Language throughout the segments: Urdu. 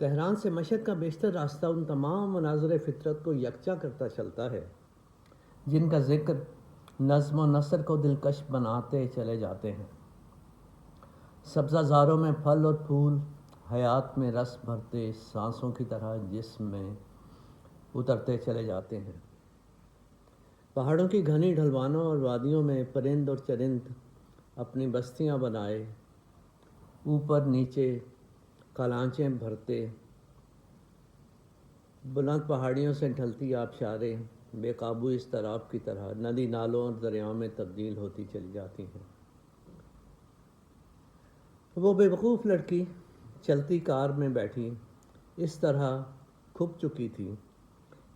تہران سے مشہد کا بیشتر راستہ ان تمام مناظر فطرت کو یکجا کرتا چلتا ہے جن کا ذکر نظم و نثر کو دلکش بناتے چلے جاتے ہیں۔ سبزہ زاروں میں پھل اور پھول حیات میں رس بھرتے سانسوں کی طرح جسم میں اترتے چلے جاتے ہیں۔ پہاڑوں کی گھنی ڈھلوانوں اور وادیوں میں پرند اور چرند اپنی بستیاں بنائے اوپر نیچے کلانچیں بھرتے، بلند پہاڑیوں سے ڈھلتی آبشاریں بے قابو اضطراب کی طرح ندی نالوں اور دریاؤں میں تبدیل ہوتی چلی جاتی ہیں۔ وہ بے وقوف لڑکی چلتی کار میں بیٹھی اس طرح کھپ چکی تھی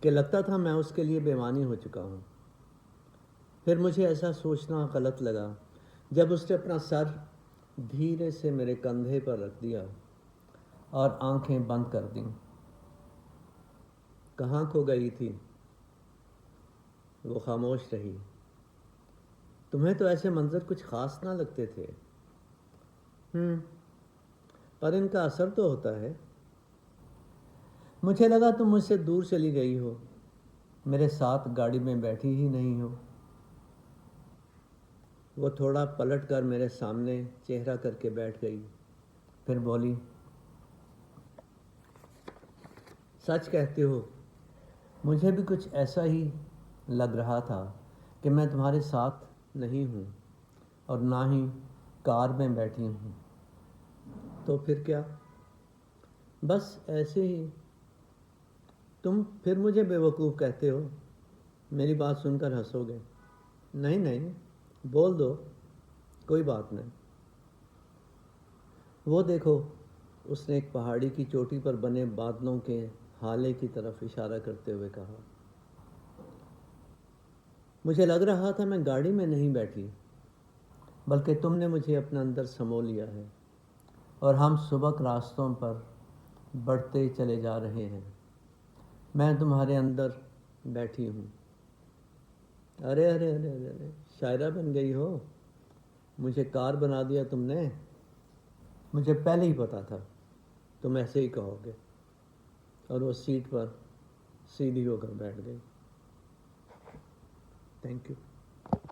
کہ لگتا تھا میں اس کے لیے بیمانی ہو چکا ہوں۔ پھر مجھے ایسا سوچنا غلط لگا جب اس نے اپنا سر دھیرے سے میرے کندھے پر رکھ دیا اور آنکھیں بند کر دیں۔ کہاں کھو گئی تھی؟ وہ خاموش رہی۔ تمہیں تو ایسے منظر کچھ خاص نہ لگتے تھے۔ پر ان کا اثر تو ہوتا ہے۔ مجھے لگا تم مجھ سے دور چلی گئی ہو، میرے ساتھ گاڑی میں بیٹھی ہی نہیں ہو۔ وہ تھوڑا پلٹ کر میرے سامنے چہرہ کر کے بیٹھ گئی، پھر بولی، سچ کہتے ہو، مجھے بھی کچھ ایسا ہی لگ رہا تھا کہ میں تمہارے ساتھ نہیں ہوں اور نہ ہی کار میں بیٹھی ہوں۔ تو پھر کیا؟ بس ایسے ہی۔ تم پھر مجھے بے وقوف کہتے ہو؟ میری بات سن کر ہنسو گے؟ نہیں نہیں، بول دو، کوئی بات نہیں۔ وہ دیکھو، اس نے ایک پہاڑی کی چوٹی پر بنے بادلوں کے ہالے کی طرف اشارہ کرتے ہوئے کہا۔ مجھے لگ رہا تھا میں گاڑی میں نہیں بیٹھی، بلکہ تم نے مجھے اپنے اندر سمو لیا ہے اور ہم سبک راستوں پر بڑھتے چلے جا رہے ہیں۔ میں تمہارے اندر بیٹھی ہوں۔ ارے ارے ارے ارے ارے، شاعرہ بن گئی ہو، مجھے کار بنا دیا تم نے۔ مجھے پہلے ہی پتا تھا تم ایسے ہی کہو گے۔ اور وہ سیٹ پر سیدھی ہو کر بیٹھ گئی۔ Thank you.